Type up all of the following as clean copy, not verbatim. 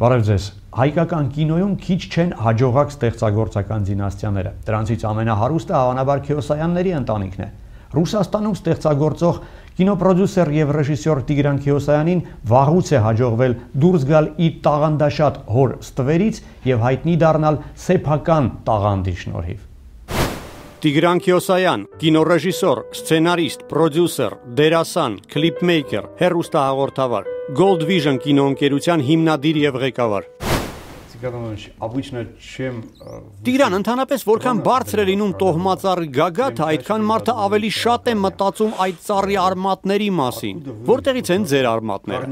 Բարև ձեզ, հայկական կինոյում քիչ չեն հաջողակ ստեղծագործական դինաստիաները, դրանցից ամենահարուստը հավանաբար Քեոսայանների ընտանիքն է։ Ռուսաստանում ստեղծագործող կինոպրոդյուսեր և ռեժիսոր Տիգրան Քեոսայանին վաղուց է հաջողվել դուրս գալ իր տաղանդաշատ հոր ստվերից և հայտնի դառնալ սեփական տաղանդի շնորհիվ։ Տիգրան Քեոսայան, կինոռեժիսոր, սցենարիստ, պրոդյուսեր, դերասան, քլիպմեյքեր, հեռուստահաղորդավար, Gold Vision կինոընկերության հիմնադիր և ղեկավար։ Տիգրան, ընդհանրապես որքան բարձր է լինում տոհմածառի գագաթը, այդքան մարդը ավելի շատ է մտածում այդ ծառի արմատների մասին։ Որտեղից են ձեր արմատները։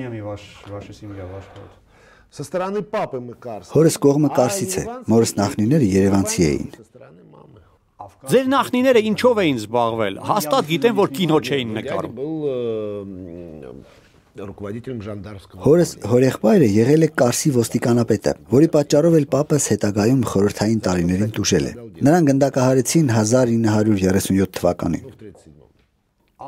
Հորս կողմը Կարսից է, մորս նախնիները երևանցի էին։ Ձեր նախնիները ինչով էին զբաղվել, հաստատ գիտեմ, որ կինո չէին նկարում։ Հորս հորեղբայրը եղել է Կարսի ոստիկանապետը, որի պատճառով էլ պապս հետագայում խորհրդային տարիներին տուժել է։ Նրան գնդակահարեցին 1937 թվականին։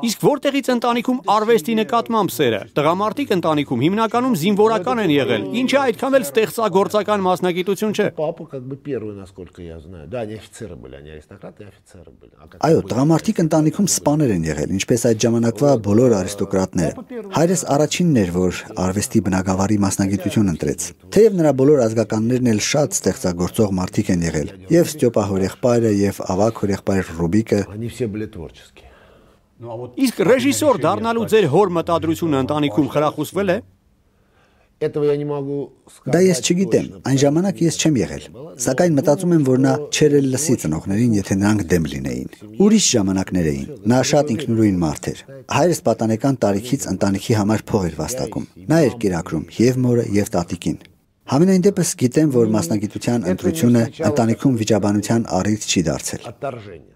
Իսկ որտեղից ընտանիքում արվեստի նկատմամբ սերը։ Տղամարդիկ ընտանիքում հիմնականում զինվորական են եղել, ինչը այդքան էլ ստեղծագործական մասնագիտություն չէ։ Այո, տղամարդիկ ընտանիքում սպաներ են եղել, ինչպես այդ ժամանակվա բոլոր արիստոկրատները։ Հայրս առաջինն էր, որ արվեստի բնագավառի մասնագիտություն ընտրեց։ Թեև նրա բոլոր ազգականներն էլ շատ ստեղծագործող մարդիկ են եղել, և Ստյոպա հորեղբայրը, և ավագ հորեղբայր Ռուբիկը։ Իսկ ռեժիսոր դառնալու ձեր հոր մտադրությունը ընտանիքում խրախուսվել է։ Դա ես չգիտեմ, այն ժամանակ ես չեմ եղել, սակայն մտածում եմ, որ նա չէր էլ լսի ծնողներին, եթե նրանք դեմ լինեին։ Ուրիշ ժամանակներ էին, նա շատ ինքնուրույն մարդ էր։ Հայրս պատանեկան տարիքից ընտանիքի համար փող էր վաստակում։ Նա էր կերակրում և մորը, և տատիկին։ Համենայն դեպս գիտեմ, որ մասնագիտության ընտրությունը ընտանիքում վիճաբանության առիթ չի դարձել։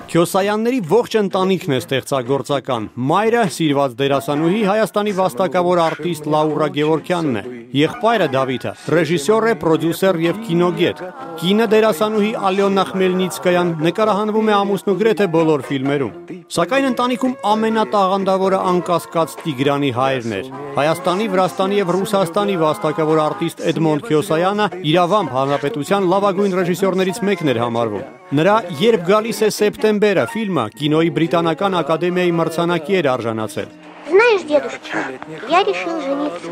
Քեոսայանների ողջ ընտանիքն է ստեղծագործական։ Մայրը սիրված դերասանուհի Հայաստանի վաստակավոր արտիստ Լաուրա Գևորգյանն է։ Եղբայրը Դավիթը ռեժիսոր է, պրոդյուսեր և կինոգետ։ Կինը դերասանուհի Ալյոնա Խմելնիցկայան նկարահանվում է ամուսնու գրեթե բոլոր ֆիլմերում։ Սակայն ընտանիքում ամենատաղանդավորը անկասկած Տիգրանի հայրն էր։ Հայաստանի, Վրաստանի և Ռուսաստանի վաստակավոր արտիստ Էդմոնդ Քեոսայանը իրավամբ հանրապետության լավագույն ռեժիսորներից մեկն էր համարվում։ Նրա «Երբ գալիս է սեպտեմբերը» ֆիլմը կինոյի բրիտանական ակադեմիայի մրցանակի էր արժանացել։ Знаешь, дедушка, я решил жениться.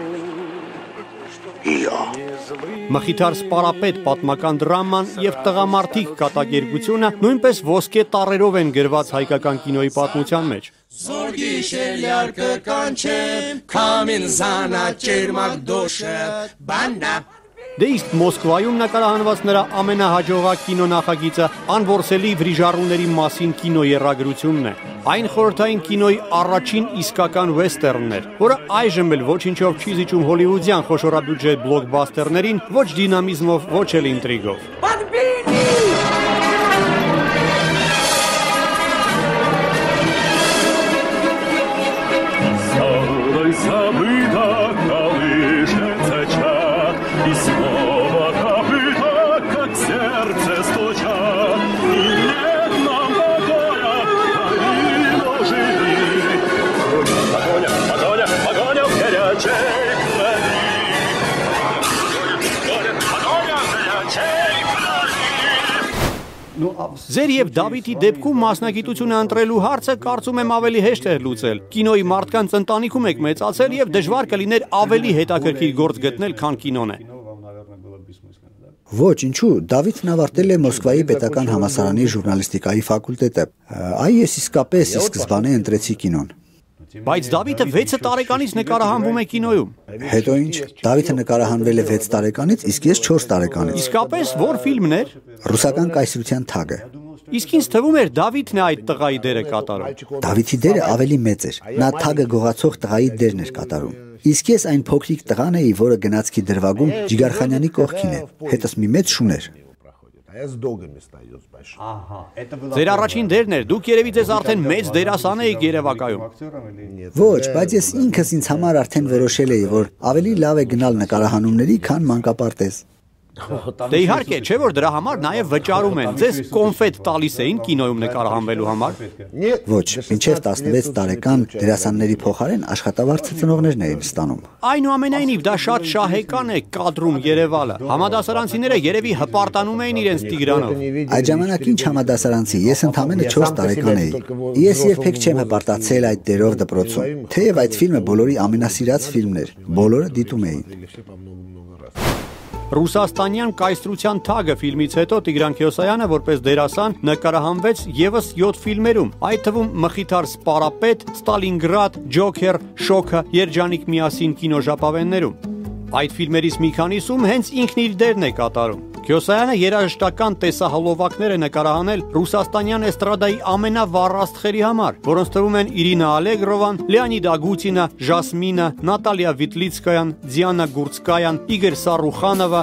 Մխիթար սպարապետ պատմական դրաման և տղամարդիկ կատակերգությունը նույնպես ոսկե տառերով են գրված հայկական կինոյի պատմության մեջ։ Դե իսկ Մոսկվայում նկարահանված նրա ամենահաջողակ կինոնախագիծը անորսելի վրիժառուների մասին կինոեռագրությունն է։ Այն խորհրդային կինոյի առաջին իսկական վեսթերնն էր, որը այժմ էլ ոչինչով չի զիջում հոլիվուդյան խոշորաբյուջե բլոկբասթերներին, ոչ դինամիզմով, ոչ էլ ինտրիգով։ Ձեր և Դավիթի դեպքում մասնագիտությունը ընտրելու հարցը կարծում եմ ավելի հեշտ է լուծել։ Կինոյի մարդկանց ընտանիքում եք մեծացել և դժվար կլիներ ավելի հետաքրքիր գործ գտնել, քան կինոն է։ Ոչ, ինչու, Դավիթն ավարտել է Մոսկվայի պետական համալսարանի ժուրնալիստիկայի ֆակուլտետը։ Այ ես իսկապես ի սկզբանե ընտրեցի կինոն։ Բայց Դավիթը 6 տարեկանից նկարահանվում է կինոյում։ Հետո ինչ, Դավիթը նկարահանվել է 6 տարեկանից, իսկ ես 4 տարեկանից։ Իսկապես ո՞ր ֆիլմն էր։ Ռուսական կայսրության թագը։ Իսկ ինձ թվում էր Դավիթն է այդ տղայի դերը կատարում։ Դավիթի դերը ավելի մեծ էր։ Նա թագը գողացող տղայի դերն էր կատարում։ Իսկ ես այն փոքրիկ տղան էի, որը գնացքի դրվագում Ջիգարխանյանի կողքին է։ Հետս մի մեծ շուն էր։ Ձեր առաջին դերն էր, դուք երևի ձեզ արդեն մեծ դերասան եք Երևակայում։ Ոչ, բայց ես ինքս ինձ համար արդեն որոշել էի, որ ավելի լավ է գնալ նկարահանումների, քան մանկապարտեզ։ Դե իհարկե, չէ որ դրա համար նաև վճարում են։ Ձեզ կոնֆետ տալիս էին կինոյում նկարահանվելու համար։ Ոչ, մինչև 16 տարեկան դերասանների փոխարեն աշխատավարձը ծնողներն էին ստանում։ Այնուամենայնիվ դա շատ շահեկան է կադրում Երևանը։ Համադասարանցիները երևի հպարտանում էին իրենց Տիգրանով։ Այդ ժամանակ ինչ համադասարանցի, ես ընդամենը 4 տարեկան էի։ Ես երբեք չեմ հպարտացել այդ դերով դպրոցում։ Թեև այդ ֆիլմը բոլորի ամենասիրած ֆիլմն էր, բոլորը դիտում էին։ Ռուսաստանյան կայսրության թագը ֆիլմից հետո Տիգրան Քյոսայանը որպես դերասան նկարահանվեց եւս 7 ֆիլմերում, այդ թվում Մխիթար Սպարապետ, Ստալինգրադ, Ջոքեր, Շոքը, Երջանիկ միասին կինոժապավեններում։ Այդ ֆիլմերից մի քանիսում հենց ինքն իր դերն է կատարում։ Քյոսայանը երաժշտական տեսահոլովակներ է նկարահանել ռուսաստանյան էստրադայի ամենավառ աստղերի համար, որոնց թվում են Իրինա Ալեգրովան, Լեոնիդ Ագուտինը, Ժասմինը, Նատալիա Վիտլիցկայան, Դիանա Գուրցկայան, Իգոր Սարուխանովը,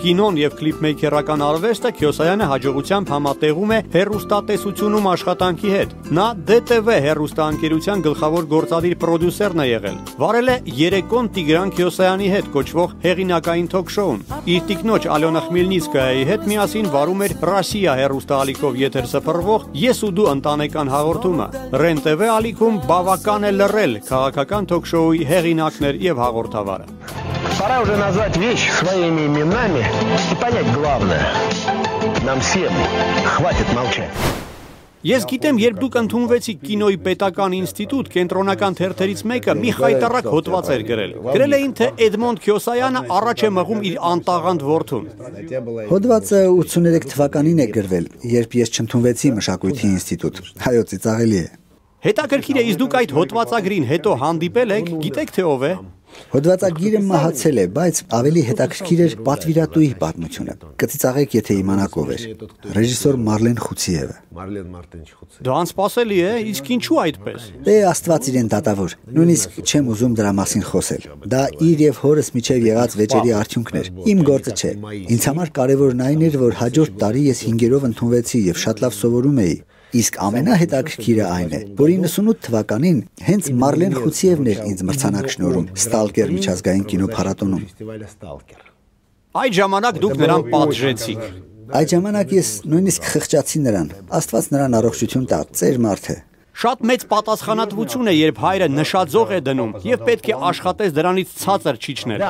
Կինոն եւ կլիպմեյքերական արվեստը Քյոսայանը հաջողությամբ համատեղում է հեռուստատեսությունում աշխատանքի հետ։ Նա DTV հեռուստաընկերության գլխավոր գործադիր պրոդյուսերն է եղել։ Վարել է Երեկոն Տիգրան Քյոսայանի հետ կոչվող հեղինակային թոք-շոուն։ Իր տիկնոջ Ալյոնա Խմիլնիցկայայի հետ միասին վարում էր Ռասիա հեռուստաալիքով եթեր սփռվող Ես ու դու ընտանեկան հաղորդումը։ REN-TV ալիքում բավական է լռել քաղաքական թոք-շոուի հեղինակներ եւ հաղորդավարը։ Пора уже назвать вещи своими именами и понять главное. Нам всем хватит молчать. Ես գիտեմ, երբ դուք ընդունվեցիք կինոյի պետական ինստիտուտ, կենտրոնական թերթերից մեկը մի խայտառակ հոդված էր գրել։ Գրել էին, թե Էդմոնդ Քյոսայանը առաջ է մղում իր անտաղանդ որդուն։ Հոդվածը 83 թվականին է գրվել, երբ ես չընդունվեցի մշակույթի ինստիտուտ։ Հայո ծիծաղելի է։ Հետաքրքիր է, իսկ դուք այդ հոդվածագրին հետո հանդիպել եք, գիտեք թե ով է։ Հոդվածագիրը մահացել է, բայց ավելի հետաքրքիր էր պատվիրատուի պատմությունը։ Կծիծաղեք, եթե իմանաք ով էր։ Ռեժիսոր Մարլեն Խուցիևը։ Դա անսպասելի է, իսկ ինչու այդպես։ Դե Աստված իրեն դատավոր։ Նույնիսկ չեմ ուզում դրա մասին խոսել։ Դա իր եւ հորս միջև եղած վեճերի արդյունքն էր։ Իմ գործը չէ։ Ինձ համար կարևորն այն էր, որ հաջորդ տարի ես 5-երով ընդունվեցի եւ շատ լավ սովորում էի։ Իսկ ամենահետաքրքիրը այն է, որ 98 թվականին հենց Մարլեն Խուցիևն էր ինձ մրցանակ շնորհում Ստալկեր միջազգային կինոփառատոնում։ Այդ ժամանակ դուք նրան պատժեցիք։ Այդ ժամանակ ես նույնիսկ խղճացի նրան։ Աստված նրան առողջություն տա, ծեր մարդ է։ Շատ մեծ պատասխանատվություն է, երբ հայրը նշաձող է դնում եւ պետք է աշխատես դրանից ցածր չիջնել։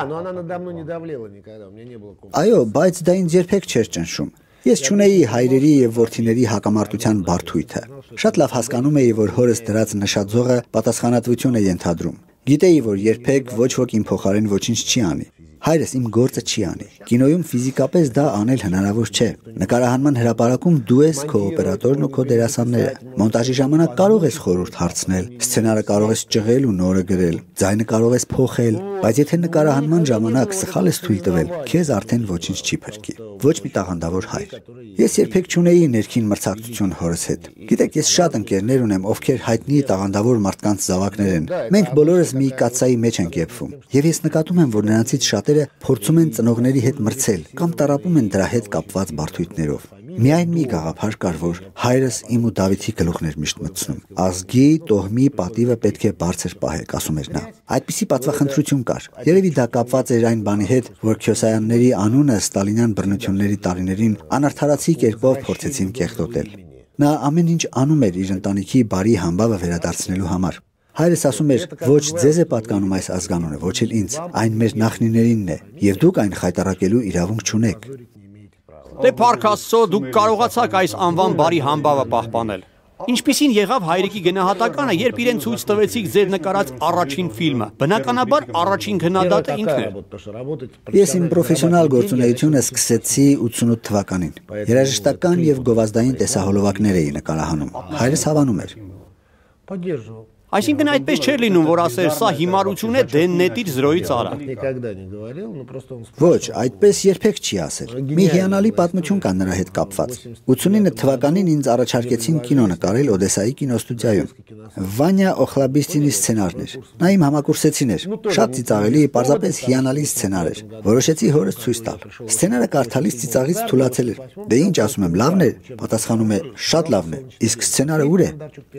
Այո, բայց դա ինձ երբեք չէր ճնշում։ Ես չունեի հայրերի եւ որդիների հակամարտության բարդույթը։ Շատ լավ հասկանում էի, որ հորս դրած նշաձողը պատասխանատվություն է ենթադրում։ Գիտեի, որ երբեք ոչ ոք իմ փոխարեն ոչինչ չի անի։ Հայրս իմ գործը չի անի։ Կինոյում ֆիզիկապես դա անել հնարավոր չէ։ Նկարահանման հրապարակում դու ես քո օպերատորն ու քո դերասանները։ Մոնտաժի ժամանակ կարող ես խորհուրդ հարցնել, սցենարը կարող ես ճղել ու նորը գրել, ձայնը կարող ես փոխել, բայց եթե նկարահանման ժամանակ սխալ ես թույլ տվել, քեզ արդեն ոչինչ չի փրկի։ Ոչ մի տաղանդավոր հայր։ Ես երբեք չունեի ներքին մրցակցություն հորս հետ։ Գիտեք, ես շատ ընկերներ ունեմ, ովքեր հայտնի տաղանդավոր մարդկանց զավակներ են։ Մենք բոլորս մի կաթսայի մեջ ենք եփվում, եւ ես նկատում եմ, որ նրանցից շատերը փորձում են ծնողների հետ մրցել կամ տարապում են դրա հետ կապված բարդույթներով։ Միայն մի գաղափար կար, որ հայրս իմ ու Դավիթի գլուխն էր միշտ մտցնում։ Ազգի, տոհմի պատիվը պետք է բարձր պահեք, ասում էր նա։ Այդպիսի պատվախնդրություն կար։ Երևի դա կապված էր այն բանի հետ, որ Քյոսայանների անունը ստալինյան բռնությունների տարիներին անարդարացի կերպով փորձեցին կեղտոտել։ Նա ամեն ինչ անում էր իր ընտանիքի բարի համբավը վերադարձնելու համար։ Հայրս ասում էր, ոչ ձեզ է պատկանում այս ազգանունը, ոչ էլ ինձ, այն մեր նախնիներինն է, եւ դուք այն խայտարակելու իրավունք չունեք։ Դե Փառք Աստծո, դուք կարողացաք այս անվան բարի համբավը պահպանել։ Ինչպիսին եղավ հայրիկի գնահատականը, երբ իրեն ցույց տվեցիք ձեր նկարած առաջին ֆիլմը։ Բնականաբար առաջին գնահատատը ինքն էր։ Ես իմ պրոֆեսիոնալ գործունեությունը սկսեցի 88 թվականին։ Երաժշտական եւ գովազդային տեսահոլովակներ էի նկարահանում։ Հայրս հավանում էր։ Այսինքն այդպես չէր լինում, որ ասեր, սա հիմարություն է, դե նետից զրոյից արա։ Ոչ, այդպես երբեք չի ասել։ Մի հիանալի պատմություն կա նրա հետ կապված։ 89 թվականին ինձ առաջարկեցին կինո նկարել Օդեսայի կինոստուդիայում։ Վանյա Օխլաբիստինի սցենարն էր։ Նա իմ համակուրսեցին էր։ Շատ ծիծաղելի, պարզապես հիանալի սցենար էր։ Որոշեցի հորս ցույց տալ։ Սցենարը կարդալիս ծիծաղից թուլացել էր։ Դե ինչ ասում եմ, լավն է։ Պատասխանում է, շատ լավն է։ Իսկ սցենարը ուր է։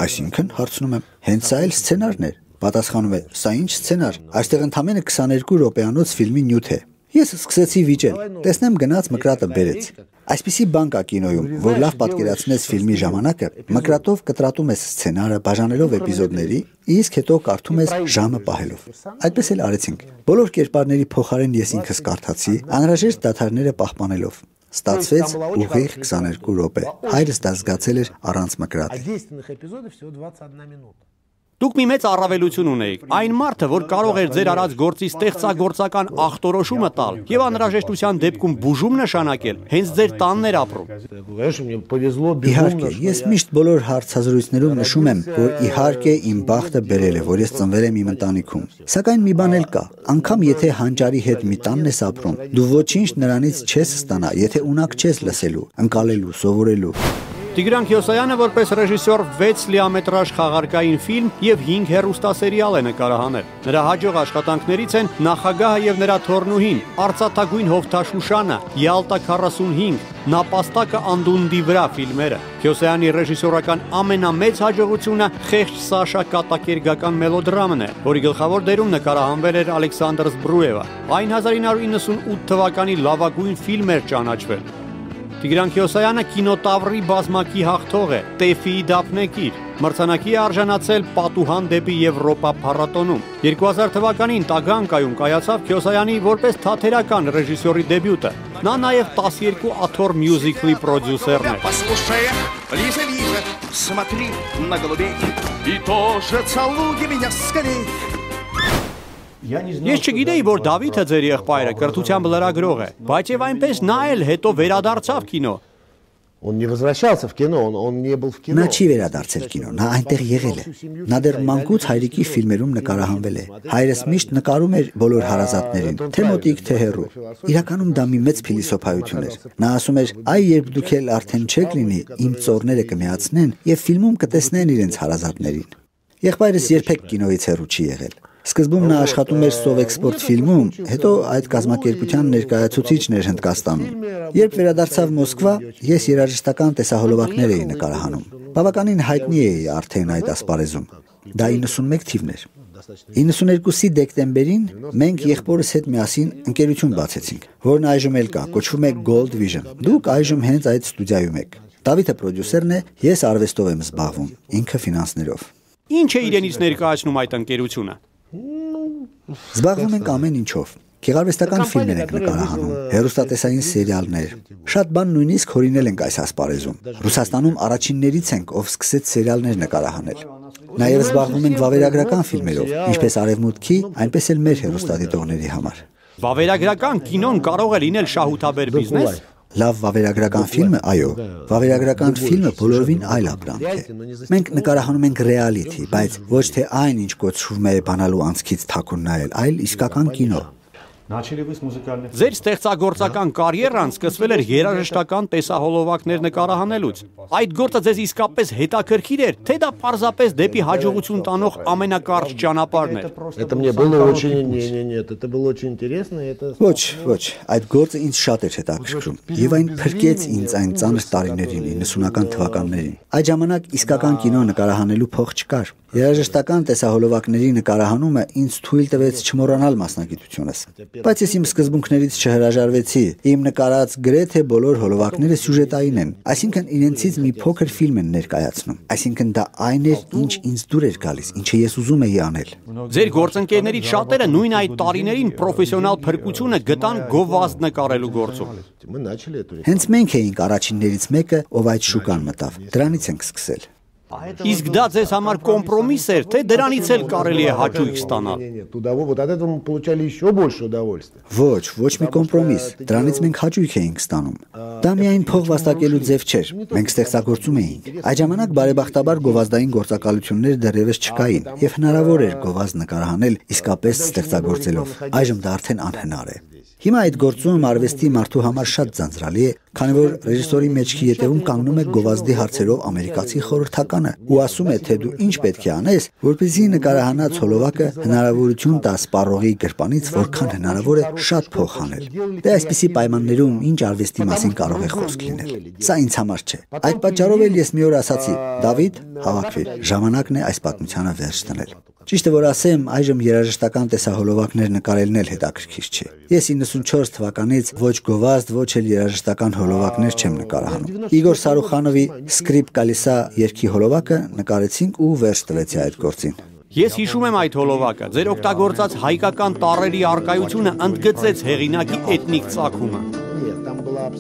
Այսինքն, հարցնում եմ, հենց սա էլ սցենարն էր։ Պատասխանում է, սա ինչ սցենար։ Այստեղ ընդամենը 22 րոպեանոց ֆիլմի նյութ է։ Ես սկսեցի վիճել։ Տեսնեմ գնաց մկրատը բերեց։ Այսպիսի բան կա կինոյում, որ լավ պատկերացնես ֆիլմի ժամանակը, մկրատով կտրատում ես սցենարը, բաժանելով էպիզոդների, իսկ հետո կարդում ես ժամը պահելով։ Այդպես էլ արեցինք։ Բոլոր կերպարների փոխարեն ես ինքս կարդացի, անհրաժեշտ դադարները պահպանելով։ Ստացվեց ուղիղ 22 րոպե։ Հայրս դա զգացել էր առանց մկրատի։ Դուք մի մեծ առավելություն ունեիք։ Այն մարդը, որ կարող էր ձեր արած գործի ստեղծագործական ախտորոշումը տալ եւ անհրաժեշտության դեպքում բուժում նշանակել, հենց ձեր տանն էր ապրում։ Իհարկե, ես միշտ բոլոր հարցազրույցներում նշում եմ, որ իհարկե իմ բախտը բերել է, որ ես ծնվել եմ իմ ընտանիքում։ Սակայն մի բան էլ կա, անգամ եթե հանճարի հետ մի տանն ես ապրում, դու ոչինչ նրանից չես ստանա, եթե ունակ չես լսելու, ընկալելու, սովորելու։ Տիգրան Քյոսայանը որպես ռեժիսոր 6 լիամետրաժ խաղարկային ֆիլմ եւ 5 հեռուստասերիալ է նկարահանել։ Նրա հաջող աշխատանքներից են Նախագահը եւ նրա թոռնուհին, Արծաթագույն հովթաշուշանը, Յալտա 45, Նապաստակը անդունդի վրա ֆիլմերը։ Քյոսայանի ռեժիսորական ամենամեծ հաջողությունը Խեղճ Սաշա կատակերգական մելոդրամն է, որի գլխավոր դերում նկարահանվել էր Ալեքսանդր Զբրուևը։ Այն 1998 թվականի լավագույն ֆիլմ էր ճանաչվել։ Տիգրան Քյոսայանը կինոտավրի բազմակի հաղթող է, Տեֆիի դափնեկիր, մրցանակի է արժանացել Պատուհան դեպի Եվրոպա փառատոնում։ 2000 թվականին Տագանկայում կայացավ Քյոսայանի որպես թատերական ռեժիսորի դեբյուտը։ Նա նաև 12 աթոռ մյուզիկլի պրոդյուսերն է։ Ես չգիտեի, որ Դավիթը ձեր եղբայրը կրթությամբ լրագրող է, բայց եւ այնպես նա էլ հետո վերադարձավ կինո։ Նա չի վերադարձել կինո, նա այնտեղ եղել է։ Նա դեռ մանկուց հայրիկի ֆիլմերում նկարահանվել է։ Հայրս միշտ նկարում էր բոլոր հարազատներին, թե մոտիկ, թե հեռու։ Իրականում դա մի մեծ փիլիսոփայություն էր։ Նա ասում էր, այ երբ դուք էլ արդեն չեք լինի, իմ ծոռները կմիացնեն եւ ֆիլմում կտեսնեն իրենց հարազատներին։ Եղբայրս երբեք կինոից հեռու չի եղել։ Սկզբում նա աշխատում էր Սովեքսպորտ ֆիլմում, հետո այդ կազմակերպության ներկայացուցիչն էր Հնդկաստանում։ Երբ վերադարձավ Մոսկվա, ես երաժշտական տեսահոլովակներ էի նկարահանում։ Բավականին հայտնի էի արդեն այդ ասպարեզում։ Դա 91 թիվն էր։ 92-ի դեկտեմբերին մենք եղբորս հետ միասին ընկերություն բացեցինք, որն այժմ էլ կա, կոչվում է Gold Vision։ Դուք այժմ հենց այդ ստուդիայում եք։ Դավիթը պրոդյուսերն է, ես արվեստով եմ զբաղվում, ինքը ֆինանսներով։ Ինչ է իրենից ներկայացնում այդ ընկերությունը։ Զբաղվում ենք ամեն ինչով։ Գեղարվեստական ֆիլմեր ենք նկարահանում, հեռուստատեսային սերիալներ։ Շատ բան նույնիսկ հորինել ենք այս ասպարեզում։ Ռուսաստանում առաջիններից ենք, ով սկսեց սերիալներ նկարահանել։ Նաև զբաղվում ենք վավերագրական ֆիլմերով, ինչպես արևմուտքի, այնպես էլ մեր հեռուստադիտողների համար։ Վավերագրական կինոն կարող է լինել շահութաբեր բիզնես։ Լավ վավերագրական ֆիլմը, այո, վավերագրական ֆիլմը բոլորովին այլ ապրանք է։ Մենք նկարահանում ենք ռեալիթի, բայց ոչ թե այն, ինչ կոչվում է բանալու անցքից թաքուն նայել, այլ իսկական կինո։ Ձեր ստեղծագործական կարիերան սկսվել էր երաժշտական տեսահոլովակներ նկարահանելուց։ Այդ գործը ձեզ իսկապես հետաքրքիր էր, թե դա պարզապես դեպի հաջողություն տանող ամենակարճ ճանապարհն էր։ Ոչ, այդ գործը ինձ շատ էր հետաքրքրում, եւ այն փրկեց ինձ այն ծանր տարիներին, 90-ական թվականներին։ Այդ ժամանակ իսկական կինո նկարահանելու փող չկար։ Երաժշտական տեսահոլովակների նկարահանումը ինձ թույլ տվեց չմոռանալ մասնագիտությունս։ Բայց ես իմ սկզբունքներից չհրաժարվեցի։ Իմ նկարած գրեթե բոլոր հոլովակները սյուժետային են, այսինքն իրենցից մի փոքր ֆիլմ են ներկայացնում։ Այսինքն դա այն էր, ինչ ինձ դուր էր գալիս, ինչը ես ուզում էի անել։ Ձեր գործընկերներից շատերը նույն այդ տարիներին պրոֆեսիոնալ փրկությունը գտան գովազդ նկարելու գործում։ Հենց մենք էինք առաջիններից մեկը, ով այդ շուկան մտավ։ Դրանից ենք սկսել։ Իսկ դա ձեզ համար կոմպրոմիս էր, թե դրանից էլ կարելի է հաճույք ստանալ։ Вот от этого мы получали еще больше удовольствия. Ոչ մի կոմպրոմիս, դրանից մենք հաճույք էինք ստանում։ Դա միայն փող վաստակելու ձև չէր, մենք ստեղծագործում էինք։ Այդ ժամանակ բարեբախտաբար գովազդային գործակալություններ դեռևս չկային, եւ հնարավոր էր գովազդ նկարահանել իսկապես ստեղծագործելով։ Այժմ դա արդեն անհնար է։ Հիմա այդ գործումը արվեստի մարդու համար շատ ձանձրալի է, քանի որ ռեժիսորի մեջքի ետևում կանգնում է գովազդի հարցերով ամերիկացի խորհրդականը ու ասում է, թե դու ինչ պետք է անես, որպեսզի նկարահանած հոլովակը հնարավորություն տա սպառողի գրպանից որքան հնարավոր է շատ փող հանել։ Դե այսպիսի պայմաններում ինչ արվեստի մասին կարող է խոսք լինել։ Սա ինձ համար չէ։ Այդ պատճառով էլ ես մի օր ասացի. Դավիթ, հավաքվիր, ժամանակն է այս պատմությանը վերջ դնել։ Ճիշտ է որ ասեմ, այժմ երաժշտական տեսահոլովակներ նկարելն էլ հետաքրքիր չէ։ Ես 94 թվականից ոչ գովազդ, ոչ էլ երաժշտական հոլովակներ չեմ նկարահանում։ Իգոր Սարուխանովի Սկրիպ Կալիսա երգի հոլովակը նկարեցինք ու վերջ տվեցի այդ գործին։ Ես հիշում եմ այդ հոլովակը, ձեր օգտագործած հայկական տառերի առկայությունը ընդգծեց հեղինակի էթնիկ ծագումը։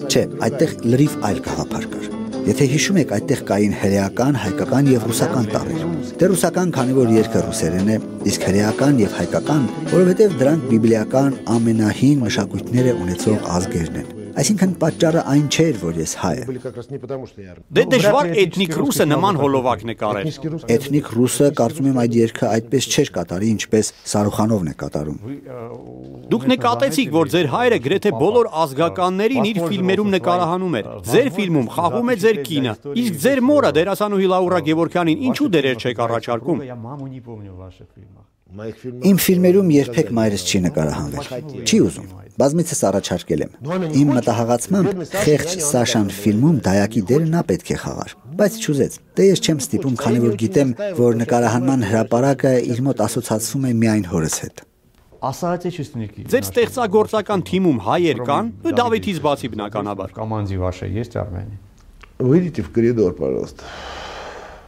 Չէ, այդտեղ լրիվ այլ գաղափար կար։ Եթե հիշում եք, այդտեղ կային հրեական, հայկական եւ ռուսական տառեր։ Դե ռուսական, քանի որ երգը ռուսերեն է, իսկ հրեական եւ հայկական, որովհետեւ դրանք բիբլիական ամենահին մշակույթները ունեցող ազգերն են։ Այսինքն պատճառը այն չէր, որ ես հայ եմ։ Դե դժվար էթնիկ ռուսը նման հոլովակ նկարել։ Էթնիկ ռուսը կարծում եմ այդ երգը այդպես չէր կատարի, ինչպես Սարուխանովն է կատարում։ Դուք նկատեցիք, որ ձեր հայրը գրեթե բոլոր ազգականներին իր ֆիլմերում նկարահանում էր։ Ձեր ֆիլմում խաղում է ձեր կինը, իսկ ձեր մորը դերասանուհի Լաուրա Գևորգյանին ինչու դերեր չեք առաջարկում։ Իմ ֆիլմերում երբեք մայրս չի նկարահանվել։ Չի ուզում։ Բազմիցս առաջարկել եմ։ Իմ մտահղացմամբ խեղճ Սաշան ֆիլմում դայակի դերը նա պետք է խաղար, բայց չուզեց։ Դե ես չեմ ստիպում, քանի որ գիտեմ, որ նկարահանման հրապարակը իր մոտ ասոցացվում է միայն հորս հետ։ Ձեր ստեղծագործական թիմում հայեր կան, Դավիթից բացի բնականաբար։ Выйдите в коридор, пожалуйста.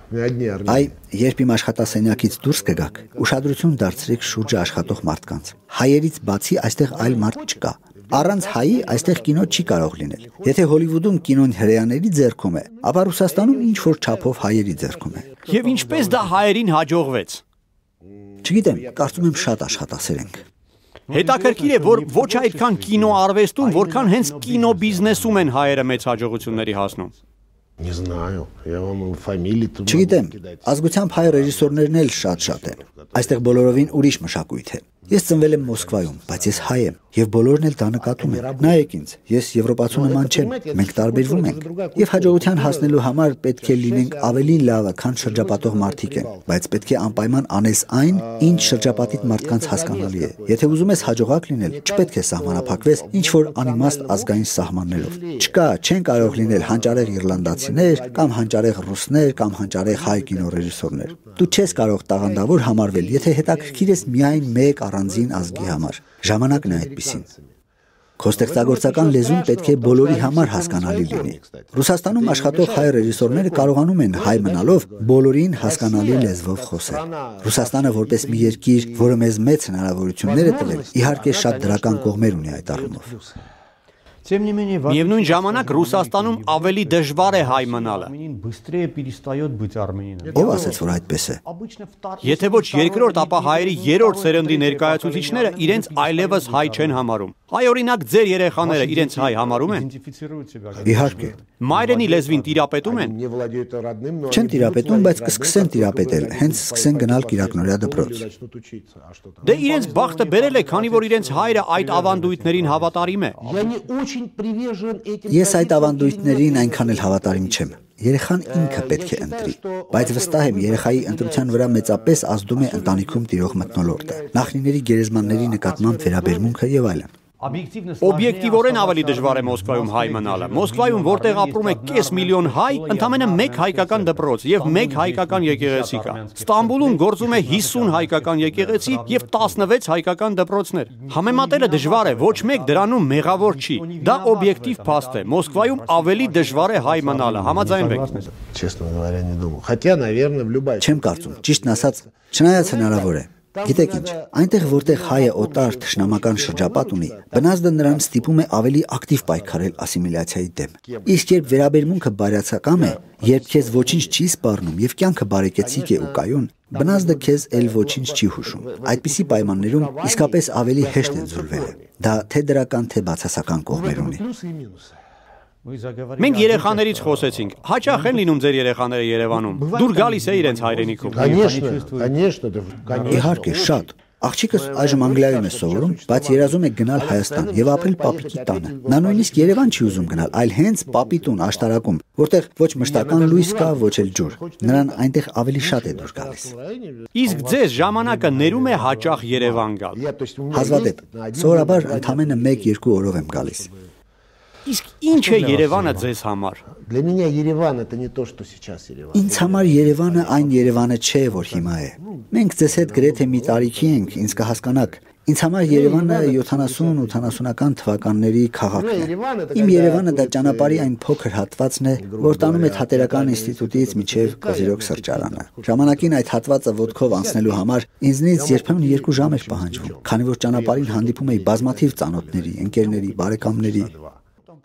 Այ, երբ իմ աշխատասենյակից դուրս կգաք, ուշադրություն դարձրեք շուրջը աշխատող մարդկանց։ Հայերից բացի այստեղ այլ մարդ չկա։ Առանց հայի այստեղ կինո չի կարող լինել։ Եթե Հոլիվուդում կինոն հրեաների ձեռքում է, ապա Ռուսաստանում ինչ որ չափով հայերի ձեռքում է։ Եվ ինչպես դա հայերին հաջողվեց։ Չգիտեմ, կարծում եմ շատ աշխատասեր ենք։ Հետաքրքիր է, որ ոչ այդքան կինո արվեստում, որքան հենց կինո բիզնեսում են հայերը մեծ հաջողությունների հասնում։ Не знаю, я вам фамилии тут. Չգիտեմ, ազգությամբ հայ ռեժիսորներն էլ շատ են։ Այստեղ բոլորովին ուրիշ մշակույթ է։ Ես ծնվել եմ Մոսկվայում, բայց ես հայ եմ, եւ բոլորն էլ դա նկատում են։ Նայեք ինձ, ես եվրոպացու նման չեմ, մենք տարբերվում ենք։ Եվ հաջողության հասնելու համար պետք է լինենք ավելի լավը, քան շրջապատող մարդիկ են, բայց պետք է անպայման անես այն, ինչ շրջապատիդ մարդկանց հասկանալի է։ Եթե ուզում ես հաջողակ լինել, չպետք է սահմանափակվես ինչ որ անիմաստ ազգային սահմաններով։ Չկա, չեն կարող լինել հանճարեղ իռլանդացիներ, կամ հանճարեղ ռուսներ, կամ հանճարեղ հայ կինոռեժիսորներ։ Դու չես կարող տաղանդավոր համարվել, եթե հետաքրքիր ես միայն մեկ առանձին ազգի համար։ Ժամանակն է այդպիսին։ Քո ստեղծագործական լեզուն պետք է բոլորի համար հասկանալի լինի։ Ռուսաստանում աշխատող հայ ռեժիսորները կարողանում են հայ մնալով բոլորին հասկանալի լեզվով խոսել։ Ռուսաստանը որպես մի երկիր, որը մեզ մեծ հնարավորություններ է տվել, իհարկե շատ դրական կողմեր ունի այդ առումով։ Միևնույն ժամանակ Ռուսաստանում ավելի դժվար է հայ մնալը։ Ո՞վ ասեց, որ այդպես է։ Եթե ոչ երկրորդ, ապա հայերի երրորդ սերնդի ներկայացուցիչները իրենց այլևս հայ չեն համարում։ Հայ օրինակ ձեր երեխաները իրենց հայ համարում են։ Իհարկե։ Մայրենի լեզվին տիրապետում են։ Չեն տիրապետում, բայց կսկսեն տիրապետել, հենց սկսեն գնալ կիրակնօրյա դպրոց։ Դե իրենց բախտը բերել է, քանի որ իրենց հայրը այդ ավանդույթներին հավատարիմ է։ Ես այդ ավանդույթներին այնքան էլ հավատարիմ չեմ։ Երեխան ինքը պետք է ընտրի, բայց վստահ եմ երեխայի ընտրության վրա մեծապես ազդում է ընտանիքում տիրող մթնոլորտը, նախնիների գերեզմանների նկատմամբ վերաբերմունքը եւ այլն։ Օբյեկտիվորեն ավելի դժվար է Մոսկվայում հայ մնալը։ Մոսկվայում, որտեղ ապրում է կես միլիոն հայ, ընդամենը 1 հայկական դպրոց եւ 1 հայկական եկեղեցի կա։ Ստամբուլում գործում է 50 հայկական եկեղեցի եւ 16 հայկական դպրոցներ։ Համեմատելը դժվար է, ոչ մեկ դրանում մեղավոր չի։ Դա օբյեկտիվ փաստ է։ Մոսկվայում ավելի դժվար է հայ մնալը, համաձայնվեք։ Честно говоря, не думаю. Хотя, наверное, в любой. Չեմ կարծում, ճիշտն ասած, չնայած հնարավոր է, Գիտեք ինչ, այնտեղ որտեղ հայը օտար թշնամական շրջապատ ունի, բնազդը նրան ստիպում է ավելի ակտիվ պայքարել ասիմիլյացիայի դեմ։ Իսկ երբ վերաբերմունքը բարյացակամ է, երբ քեզ ոչինչ չի սպառնում եւ կյանքը բարեկեցիկ է ու կայուն, բնազդը քեզ էլ ոչինչ չի հուշում։ Այդպիսի պայմաններում իսկապես ավելի հեշտ է ձուլվելը։ Դա թե դրական, թե բացասական կողմեր ունի։ Մենք երեխաներից խոսեցինք։ Հաճախ են լինում ձեր երեխաները Երևանում։ Դուր գալիս է իրենց հայրենիքում։ Իհարկե, շատ։ Աղջիկս այժմ Անգլիայում է սովորում, բայց երազում է գնալ Հայաստան եւ ապրել պապիկի տանը։ Նա նույնիսկ Երևան չի ուզում գնալ, այլ հենց պապի տուն աշտարակում, որտեղ ոչ մշտական լույս կա, ոչ էլ ջուր։ Նրան այնտեղ ավելի շատ է դուր գալիս։ Իսկ ձեզ ժամանակը ներում է հաճախ Երևան գալ։ Հազվադեպ, սովորաբար ընդամենը 1-2 օրով եմ գալիս։ Իսկ ինչ է Երևանը ձեզ համար։ Для меня Ереван это не то, что сейчас Ереван. Ինձ համար Երևանը այն Երևանը չէ, որ հիմա է։ Մենք ձեզ հետ գրեթե մի տարիքի ենք, ինձ կհասկանաք։ Ինձ համար Երևանը 70-80-ական թվականների քաղաքն է։ Իմ Երևանը դա ճանապարհի այն փոքր հատվածն է, որ տանում է Թատերական ինստիտուտից մինչև Կոզիրոկ սրճարանը։ Ժամանակին այդ հատվածը ոտքով անցնելու համար ինձնից երբեմն 2 ժամ էր պահանջվում, քանի որ ճանապարհին հանդիպում էի բազմաթիվ ծանոթների, ընկերների, բարեկամների։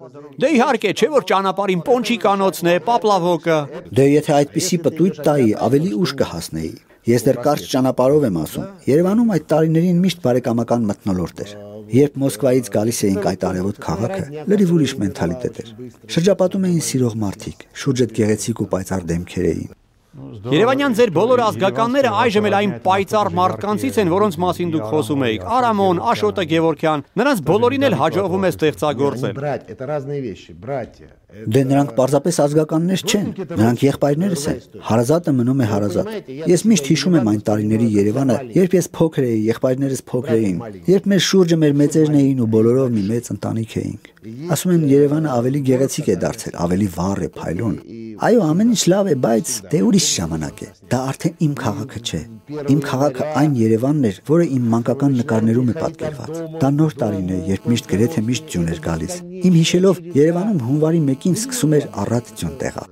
Դե իհարկե, չէ որ ճանապարհին Պոնչիկանոցն է, Պապլավոկը։ Դե եթե այդպիսի պտույտ տայի, ավելի ուշ կհասնեի։ Ես դեռ կարճ ճանապարհով եմ ասում։ Երևանում այդ տարիներին միշտ բարեկամական մթնոլորտ էր։ Երբ Մոսկվայից գալիս էինք այդ արևոտ քաղաքը, լրիվ ուրիշ մենթալիտետ էր։ Շրջապատում էին սիրող մարդիկ, շուրջդ գեղեցիկ ու պայծառ դեմքեր էին։ Երևանյան ձեր բոլոր ազգականները այժմ էլ այն պայծառ մարդկանցից են, որոնց մասին դուք խոսում էիք։ Արամոն, Աշոտը Գևորգյան, նրանց բոլորին էլ հաջողվում է ստեղծագործել։ Это разные вещи, братья. Դե նրանք պարզապես ազգականներ չեն, նրանք եղբայրներս են։ Հարազատը մնում է հարազատ։ Ես միշտ հիշում եմ այն տարիների Երևանը, երբ ես փոքր էի, եղբայրներս փոքր էին, երբ մեր շուրջը մեր մեծերն էին ու բոլորով մի մեծ ընտանիք էինք։ Ասում են Երևանը ավելի գեղեցիկ է դարձել, ավելի վառ է, փայլուն։ Այո, ամեն ինչ լավ է, բայց դե ուրիշ ժամանակ է։ Դա արդեն իմ քաղաքը չէ։ Իմ քաղաքը այն Երևանն էր, որը իմ մանկական նկարներում է պատկերված։ Դա նոր տարին է, երբ միշտ գրեթե միշտ ձյուն էր գալիս։ Իմ հիշելով Երևանում հունվարի 1-ին սկսում էր առատ ձյուն տեղը։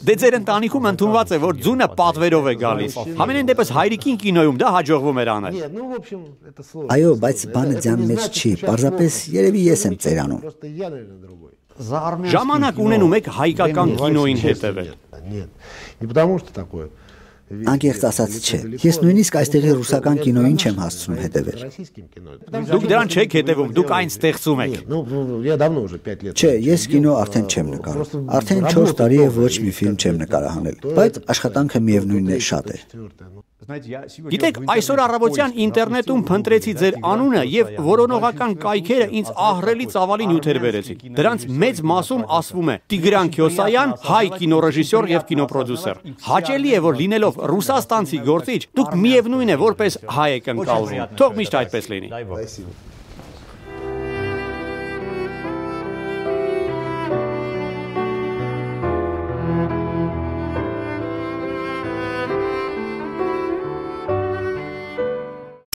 Դե ձեր ընտանիքում ընդունված է, որ ձյունը պատվերով է գալիս։ Համենայն դեպս հայրիկին կինոյում դա հաջողվում էր անել։ Нет, ну, в общем, это сложно. Այո, բայց բանը ձյան մեջ չի, պարզապես երևի ես եմ ծերանում։ Просто я, наверное, другой. Ժամանակ ունենում եք հայկական կինոյին հետևել։ Нет, не потому что такое. Անկեղծ ասած չէ։ Ես նույնիսկ այստեղի ռուսական կինոյին չեմ հասցնում հետևել։ Российским кино. Դուք դրան չեք հետևում, դուք այն ստեղծում եք։ Ну, я давно уже 5 лет. Չէ, ես կինո արդեն չեմ նկարում։ Արդեն 4 տարի է ոչ մի ֆիլմ չեմ նկարահանել, բայց աշխատանքը միևնույնն է շատ է։ Գիտեք, այսօր առավոտյան ինտերնետում փնտրեցի ձեր անունը եւ որոնողական կայքերը ինձ ահռելի ծավալի նյութեր բերեցին։ Դրանց մեծ մասում ասվում է Տիգրան Քյոսայան, հայ կինոռեժիսոր եւ կինոպրոդյուսեր։ Հաճելի է, որ լինելով ռուսաստանցի գործիչ, դուք միևնույն է որպես հայ եք ընկալվում։ Թող միշտ այդպես լինի։ Спасибо.